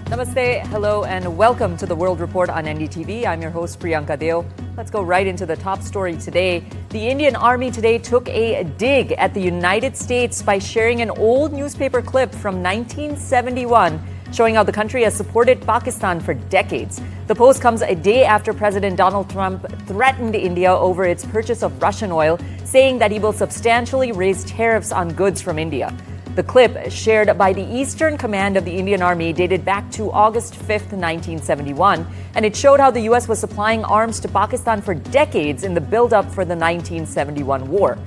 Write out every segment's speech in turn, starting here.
Namaste, hello, and welcome to the World Report on NDTV. I'm your host, Priyanka. Let's go right into the top story today. The Indian Army today took a dig at the United States by sharing an old newspaper clip from 1971 showing how the country has supported Pakistan for decades. The post comes a day after President Donald Trump threatened India over its purchase of Russian oil, saying that he will substantially raise tariffs on goods from India. The clip, shared by the Eastern Command of the Indian Army, dated back to August 5th, 1971, and it showed how the U.S. was supplying arms to Pakistan for decades in the build-up for the 1971 war.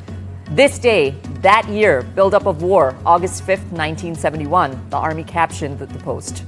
This day, that year, build-up of war, August 5th, 1971, the Army captioned the post.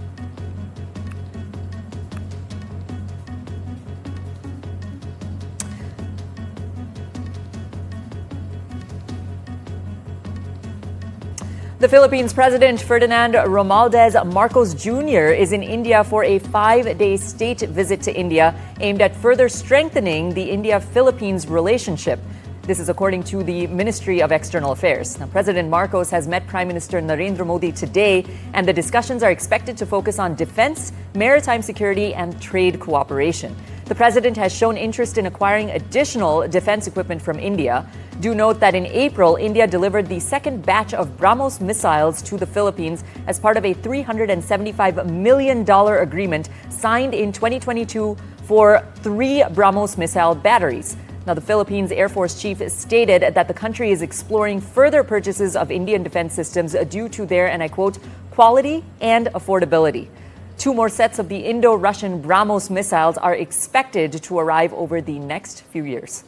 The Philippines President Ferdinand Romualdez Marcos Jr. is in India for a 5-day state visit to India aimed at further strengthening the India-Philippines relationship. This is according to the Ministry of External Affairs. Now, President Marcos has met Prime Minister Narendra Modi today, and the discussions are expected to focus on defense, maritime security, and trade cooperation. The president has shown interest in acquiring additional defense equipment from India. Do note that in April, India delivered the second batch of BrahMos missiles to the Philippines as part of a $375 million agreement signed in 2022 for 3 BrahMos missile batteries. Now, the Philippines Air Force chief stated that the country is exploring further purchases of Indian defense systems due to their, and I quote, quality and affordability. 2 more sets of the Indo-Russian BrahMos missiles are expected to arrive over the next few years.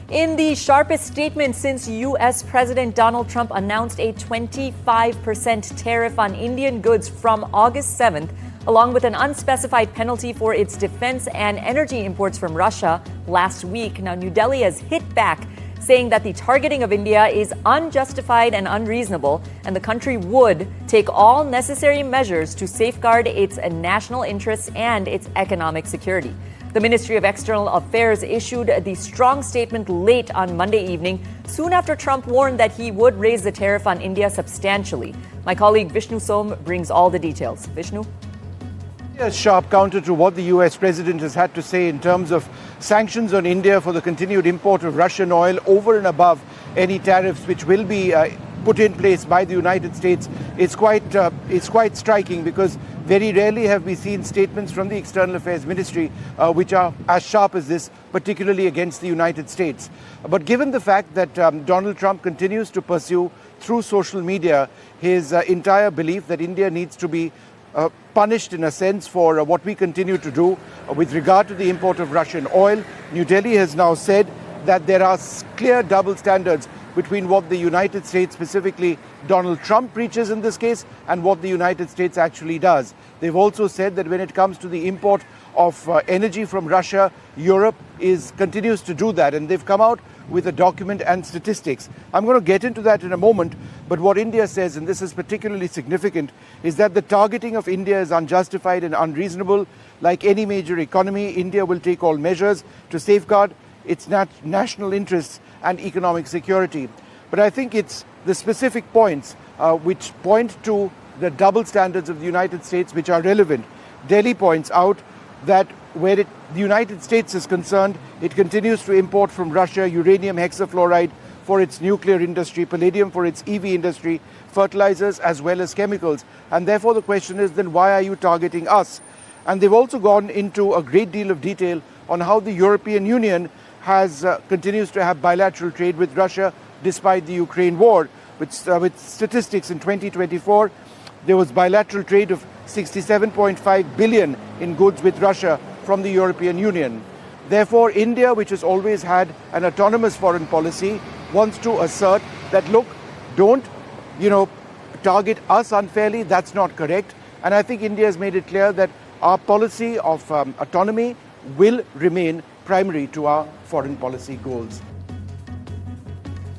In the sharpest statement since U.S. President Donald Trump announced a 25% tariff on Indian goods from August 7th, along with an unspecified penalty for its defense and energy imports from Russia last week. Now, New Delhi has hit back, saying that the targeting of India is unjustified and unreasonable, and the country would take all necessary measures to safeguard its national interests and its economic security. The Ministry of External Affairs issued the strong statement late on Monday evening, soon after Trump warned that he would raise the tariff on India substantially. My colleague Vishnu Som brings all the details. Vishnu? A sharp counter to what the US president has had to say in terms of sanctions on India for the continued import of Russian oil over and above any tariffs which will be put in place by the United States. It's quite striking, because very rarely have we seen statements from the External Affairs Ministry which are as sharp as this, particularly against the United States. But given the fact that Donald Trump continues to pursue through social media his entire belief that India needs to be punished in a sense for what we continue to do with regard to the import of Russian oil, New Delhi has now said that there are clear double standards between what the United States, specifically Donald Trump, preaches in this case and what the United States actually does. They've also said that when it comes to the import of energy from Russia, Europe continues to do that, and they've come out with a document and statistics. I'm going to get into that in a moment, but what India says, and this is particularly significant, is that the targeting of India is unjustified and unreasonable. Like any major economy, India will take all measures to safeguard its national interests and economic security. But I think it's the specific points which point to the double standards of the United States which are relevant. Delhi points out that where the United States is concerned, it continues to import from Russia uranium hexafluoride for its nuclear industry, palladium for its EV industry, fertilizers as well as chemicals. And therefore the question is, then why are you targeting us? And they've also gone into a great deal of detail on how the European Union continues to have bilateral trade with Russia despite the Ukraine war. With statistics in 2024, there was bilateral trade of 67.5 billion in goods with Russia from the European Union. Therefore, India, which has always had an autonomous foreign policy, wants to assert that, look, don't, target us unfairly. That's not correct. And I think India has made it clear that our policy of autonomy will remain primary to our foreign policy goals.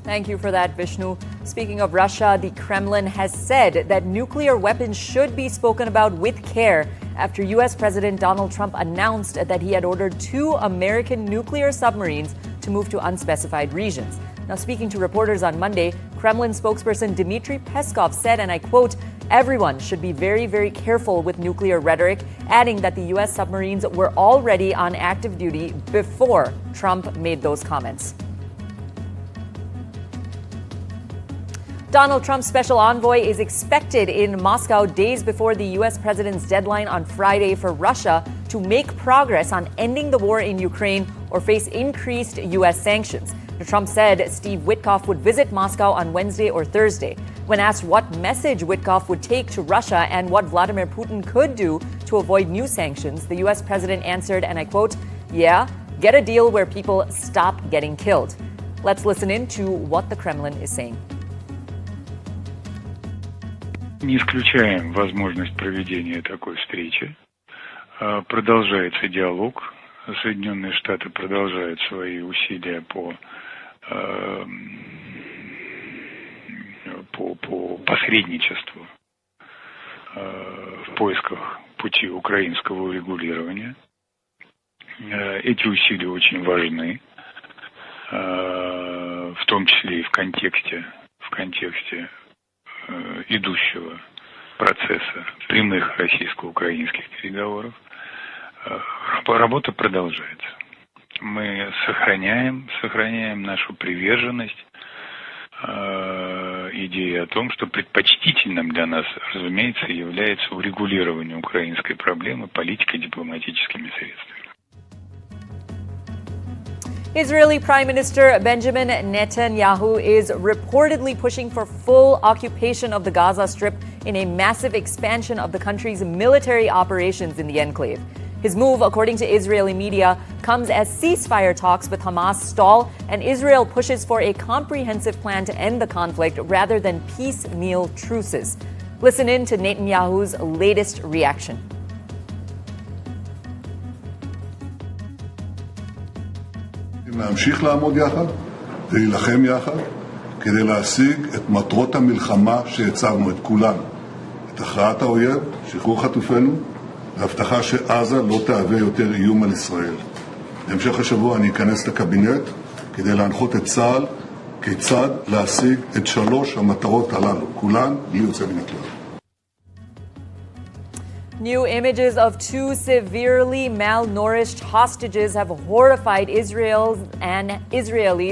Thank you for that, Vishnu. Speaking of Russia, the Kremlin has said that nuclear weapons should be spoken about with care after U.S. President Donald Trump announced that he had ordered 2 American nuclear submarines to move to unspecified regions. Now, speaking to reporters on Monday, Kremlin spokesperson Dmitry Peskov said, and I quote, "Everyone should be very, very careful with nuclear rhetoric," adding that the U.S. submarines were already on active duty before Trump made those comments. Donald Trump's special envoy is expected in Moscow days before the U.S. president's deadline on Friday for Russia to make progress on ending the war in Ukraine or face increased U.S. sanctions. Trump said Steve Witkoff would visit Moscow on Wednesday or Thursday. When asked what message Witkoff would take to Russia and what Vladimir Putin could do to avoid new sanctions, the U.S. president answered, and I quote, "Yeah, get a deal where people stop getting killed." Let's listen in to what the Kremlin is saying. Не исключаем возможность проведения такой встречи. Продолжается диалог. Соединенные Штаты продолжают свои усилия по посредничеству в поисках пути украинского урегулирования. Эти усилия очень важны, в том числе и в контексте идущего процесса прямых российско-украинских переговоров. Работа продолжается. Мы сохраняем нашу приверженность идее о том, что предпочтительным для нас, разумеется, является урегулирование украинской проблемы политико-дипломатическими средствами. Israeli Prime Minister Benjamin Netanyahu is reportedly pushing for full occupation of the Gaza Strip in a massive expansion of the country's military operations in the enclave. His move, according to Israeli media, comes as ceasefire talks with Hamas stall and Israel pushes for a comprehensive plan to end the conflict rather than piecemeal truces. Listen in to Netanyahu's latest reaction. להמשיך לעמוד יחד, להילחם יחד, כדי להשיג את מטרות המלחמה שהצבנו את כולן. את הכרעת האויב, שחרור חטופינו, והבטחה שעזה לא תהווה יותר איום על ישראל. בהמשך השבוע אני אכנס לקבינט כדי להנחות את צה"ל כיצד להשיג את 3 המטרות הללו, כולן בלי יוצא מן הכלל. New images of 2 severely malnourished hostages have horrified Israelis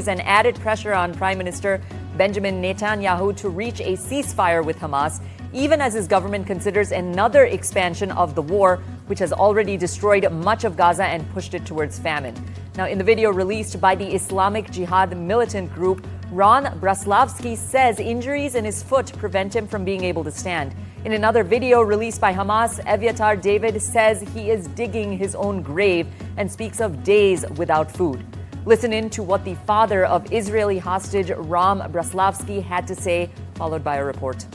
and added pressure on Prime Minister Benjamin Netanyahu to reach a ceasefire with Hamas, even as his government considers another expansion of the war, which has already destroyed much of Gaza and pushed it towards famine. Now, in the video released by the Islamic Jihad militant group, Ron Braslavsky says injuries in his foot prevent him from being able to stand. In another video released by Hamas, Eviatar David says he is digging his own grave and speaks of days without food. Listen in to what the father of Israeli hostage Ram Braslavsky had to say, followed by a report.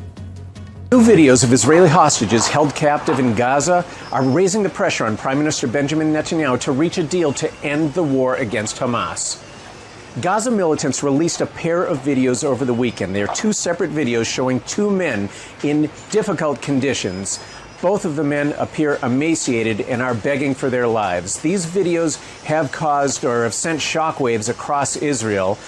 New videos of Israeli hostages held captive in Gaza are raising the pressure on Prime Minister Benjamin Netanyahu to reach a deal to end the war against Hamas. Gaza militants released a pair of videos over the weekend. They are 2 separate videos showing 2 men in difficult conditions. Both of the men appear emaciated and are begging for their lives. These videos have caused or have sent shockwaves across Israel.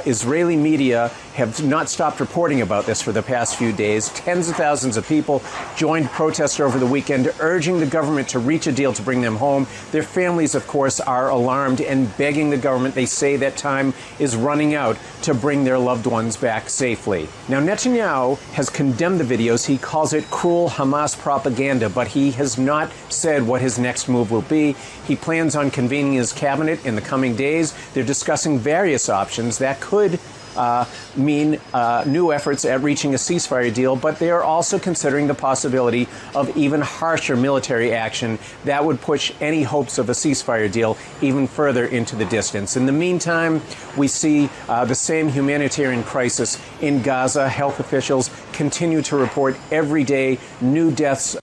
Israeli media have not stopped reporting about this for the past few days. Tens of thousands of people joined protests over the weekend, urging the government to reach a deal to bring them home. Their families, of course, are alarmed and begging the government. They say that time is running out to bring their loved ones back safely. Now, Netanyahu has condemned the videos. He calls it cruel Hamas propaganda, but he has not said what his next move will be. He plans on convening his cabinet in the coming days. They're discussing various options that could mean new efforts at reaching a ceasefire deal, but they are also considering the possibility of even harsher military action that would push any hopes of a ceasefire deal even further into the distance. In the meantime, we see the same humanitarian crisis in Gaza. Health officials continue to report every day new deaths.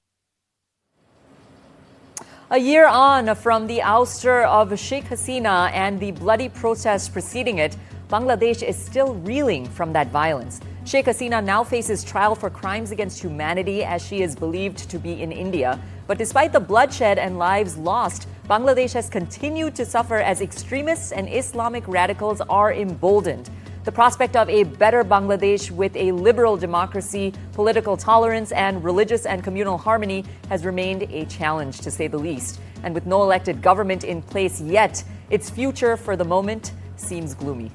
A year on from the ouster of Sheikh Hasina and the bloody protests preceding it, Bangladesh is still reeling from that violence. Sheikh Hasina now faces trial for crimes against humanity as she is believed to be in India. But despite the bloodshed and lives lost, Bangladesh has continued to suffer as extremists and Islamic radicals are emboldened. The prospect of a better Bangladesh with a liberal democracy, political tolerance, and religious and communal harmony has remained a challenge, to say the least. And with no elected government in place yet, its future for the moment seems gloomy.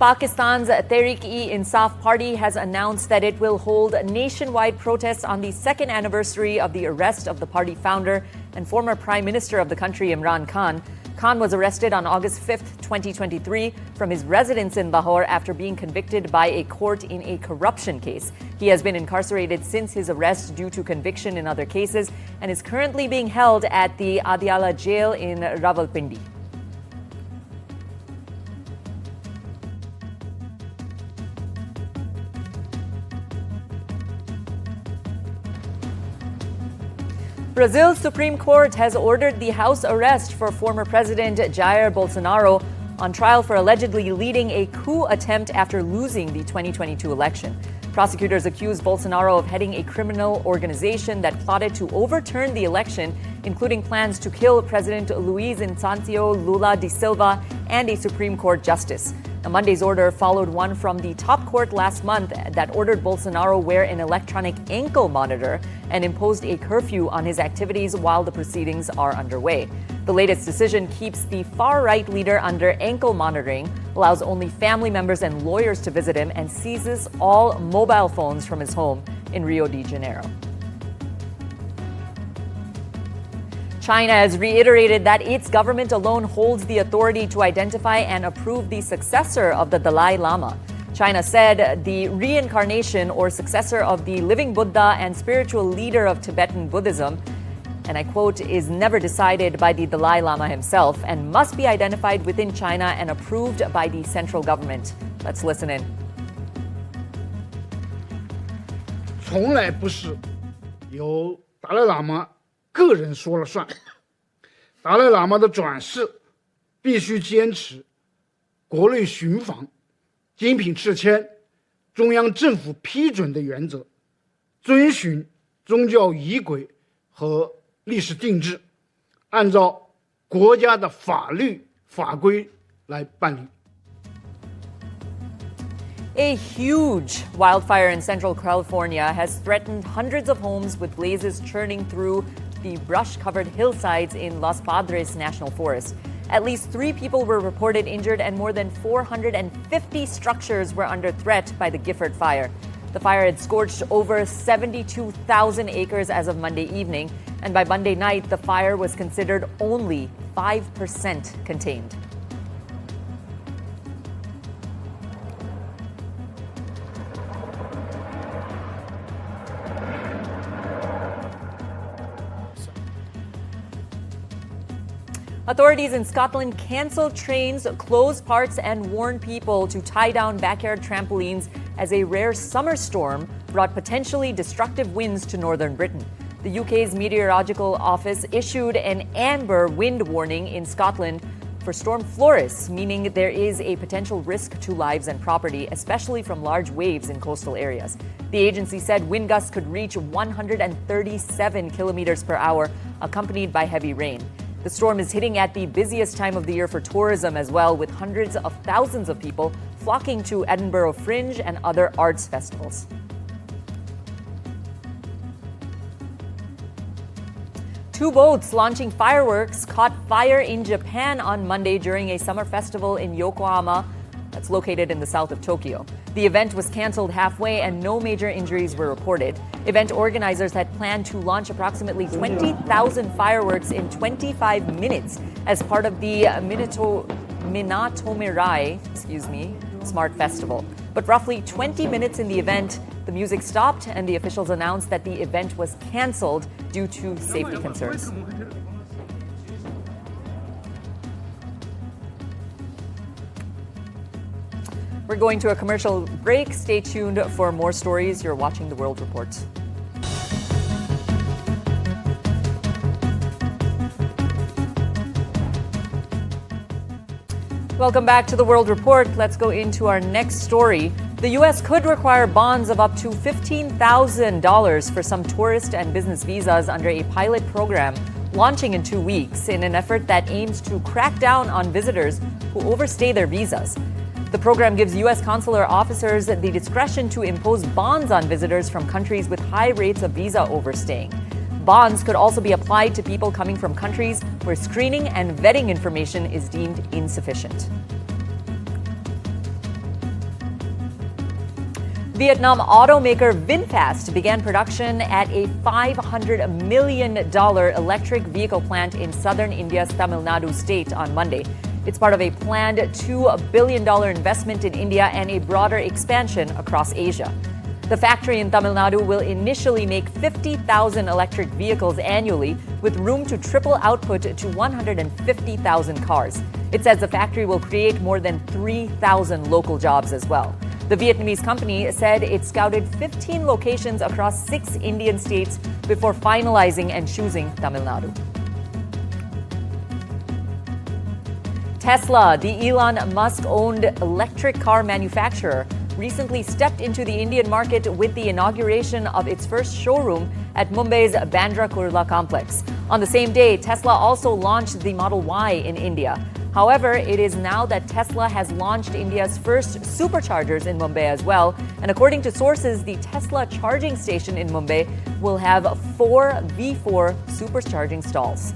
Pakistan's Tehreek-e-Insaf Party has announced that it will hold nationwide protests on the second anniversary of the arrest of the party founder and former Prime Minister of the country, Imran Khan. Khan was arrested on August 5, 2023, from his residence in Lahore after being convicted by a court in a corruption case. He has been incarcerated since his arrest due to conviction in other cases and is currently being held at the Adiala jail in Rawalpindi. Brazil's Supreme Court has ordered the house arrest for former President Jair Bolsonaro on trial for allegedly leading a coup attempt after losing the 2022 election. Prosecutors accuse Bolsonaro of heading a criminal organization that plotted to overturn the election, including plans to kill President Luiz Inacio Lula da Silva and a Supreme Court justice. Monday's order followed one from the top court last month that ordered Bolsonaro wear an electronic ankle monitor and imposed a curfew on his activities while the proceedings are underway. The latest decision keeps the far-right leader under ankle monitoring, allows only family members and lawyers to visit him, and seizes all mobile phones from his home in Rio de Janeiro. China has reiterated that its government alone holds the authority to identify and approve the successor of the Dalai Lama. China said the reincarnation or successor of the living Buddha and spiritual leader of Tibetan Buddhism, and I quote, is never decided by the Dalai Lama himself and must be identified within China and approved by the central government. Let's listen in. 从来不是由达赖喇嘛个人说了算，达赖喇嘛的转世必须坚持国内巡防、精品撤迁、中央政府批准的原则，遵循宗教仪轨和历史定制，按照国家的法律法规来办理。A huge wildfire in central California has threatened hundreds of homes with blazes churning through the brush-covered hillsides in Los Padres National Forest. At least 3 people were reported injured and more than 450 structures were under threat by the Gifford fire. The fire had scorched over 72,000 acres as of Monday evening, and by Monday night, the fire was considered only 5% contained. Authorities in Scotland cancelled trains, closed parks, and warned people to tie down backyard trampolines as a rare summer storm brought potentially destructive winds to northern Britain. The UK's meteorological office issued an amber wind warning in Scotland for Storm Floris, meaning there is a potential risk to lives and property, especially from large waves in coastal areas. The agency said wind gusts could reach 137 kilometers per hour, accompanied by heavy rain. The storm is hitting at the busiest time of the year for tourism as well, with hundreds of thousands of people flocking to Edinburgh Fringe and other arts festivals. Two boats launching fireworks caught fire in Japan on Monday during a summer festival in Yokohama that's located in the south of Tokyo. The event was canceled halfway and no major injuries were reported. Event organizers had planned to launch approximately 20,000 fireworks in 25 minutes as part of the Minatomirai, Smart Festival. But roughly 20 minutes in the event, the music stopped and the officials announced that the event was canceled due to safety concerns. We're going to a commercial break. Stay tuned for more stories. You're watching The World Report. Welcome back to the World Report. Let's go into our next story. The U.S. could require bonds of up to $15,000 for some tourist and business visas under a pilot program launching in 2 weeks in an effort that aims to crack down on visitors who overstay their visas. The program gives U.S. consular officers the discretion to impose bonds on visitors from countries with high rates of visa overstaying. Bonds could also be applied to people coming from countries where screening and vetting information is deemed insufficient. Vietnam automaker VinFast began production at a $500 million electric vehicle plant in southern India's Tamil Nadu state on Monday. It's part of a planned $2 billion investment in India and a broader expansion across Asia. The factory in Tamil Nadu will initially make 50,000 electric vehicles annually, with room to triple output to 150,000 cars. It says the factory will create more than 3,000 local jobs as well. The Vietnamese company said it scouted 15 locations across 6 Indian states before finalizing and choosing Tamil Nadu. Tesla, the Elon Musk-owned electric car manufacturer, recently stepped into the Indian market with the inauguration of its first showroom at Mumbai's Bandra Kurla complex. On the same day, Tesla also launched the Model Y in India. However, it is now that Tesla has launched India's first superchargers in Mumbai as well. And according to sources, the Tesla charging station in Mumbai will have 4 V4 supercharging stalls.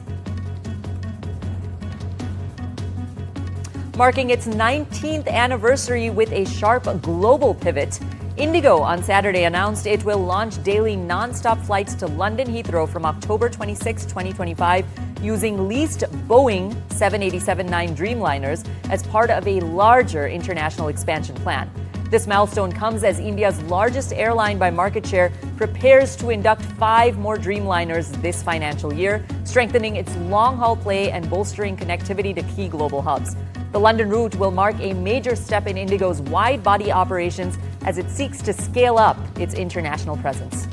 Marking its 19th anniversary with a sharp global pivot, Indigo on Saturday announced it will launch daily non-stop flights to London Heathrow from October 26, 2025, using leased Boeing 787-9 Dreamliners as part of a larger international expansion plan. This milestone comes as India's largest airline by market share prepares to induct 5 more Dreamliners this financial year, strengthening its long-haul play and bolstering connectivity to key global hubs. The London route will mark a major step in Indigo's wide-body operations as it seeks to scale up its international presence.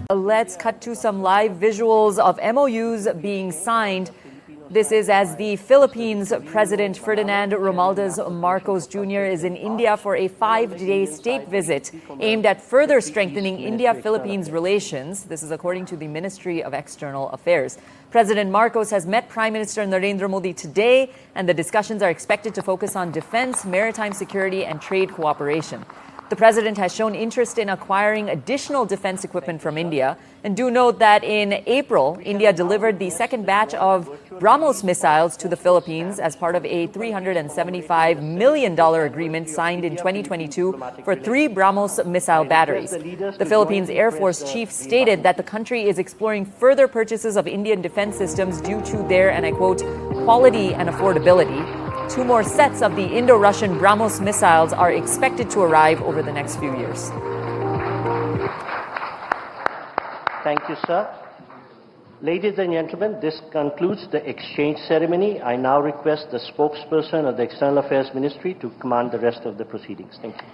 Let's cut to some live visuals of MOUs being signed. This is as the Philippines President Ferdinand Romualdez Marcos Jr. is in India for a 5-day state visit aimed at further strengthening India-Philippines relations. This is according to the Ministry of External Affairs. President Marcos has met Prime Minister Narendra Modi today, and the discussions are expected to focus on defense, maritime security, and trade cooperation. The president has shown interest in acquiring additional defense equipment from India. And do note that in April, India delivered the second batch of BrahMos missiles to the Philippines as part of a $375 million agreement signed in 2022 for 3 BrahMos missile batteries. The Philippines Air Force chief stated that the country is exploring further purchases of Indian defense systems due to their, and I quote, quality and affordability. 2 more sets of the Indo-Russian BrahMos missiles are expected to arrive over the next few years. Thank you, sir. Ladies and gentlemen, this concludes the exchange ceremony. I now request the spokesperson of the External Affairs Ministry to command the rest of the proceedings. Thank you.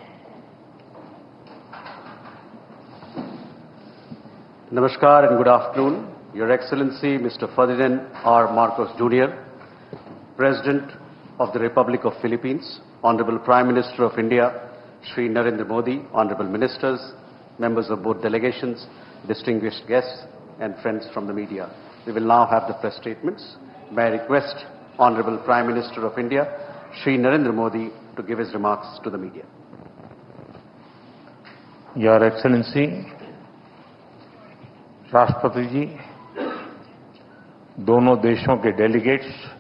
Namaskar and good afternoon. Your Excellency, Mr. Ferdinand R. Marcos Jr., President of the Republic of Philippines, Honorable Prime Minister of India, Shri Narendra Modi, Honorable Ministers, members of both delegations, distinguished guests, and friends from the media. We will now have the press statements. May I request Honorable Prime Minister of India, Shri Narendra Modi, to give his remarks to the media. Your Excellency, राष्ट्रपति जी, दोनों देशों के delegates,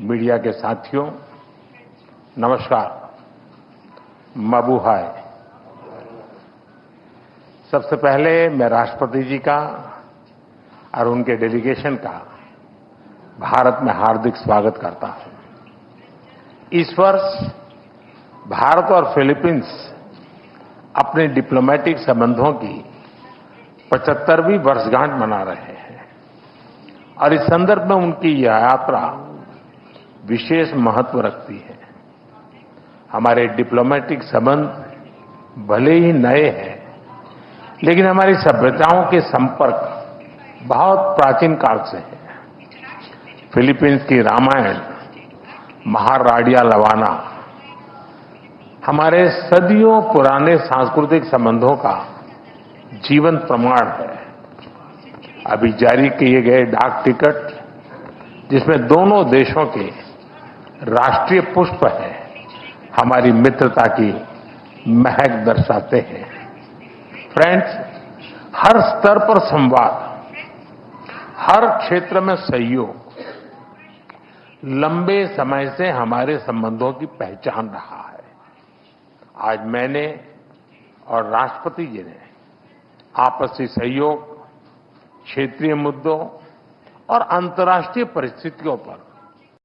media के साथियों, नमस्कार, मबूहाय। सबसे पहले मैं राष्ट्रपति जी का और उनके डेलीगेशन का भारत में हार्दिक स्वागत करता हूं। इस वर्ष भारत और फिलीपींस अपने डिप्लोमेटिक संबंधों की 75वीं वर्षगांठ मना रहे हैं और इस संदर्भ में उनकी यह यात्रा विशेष महत्व रखती है। हमारे डिप्लोमेटिक संबंध भले ही नए हैं, लेकिन हमारी सभ्यताओं के संपर्क बहुत प्राचीन काल से है। फिलीपींस की रामायण, महाराडिया लवाना हमारे सदियों पुराने सांस्कृतिक संबंधों का जीवन प्रमाण है। अभी जारी किए गए डाक टिकट, जिसमें दोनों देशों के राष्ट्रीय पुष्प है, हमारी मित्रता की महक दर्शाते हैं। फ्रेंड्स, हर स्तर पर संवाद, हर क्षेत्र में सहयोग लंबे समय से हमारे संबंधों की पहचान रहा है। आज मैंने और राष्ट्रपति जी ने आपसी सहयोग, क्षेत्रीय मुद्दों और अंतर्राष्ट्रीय परिस्थितियों पर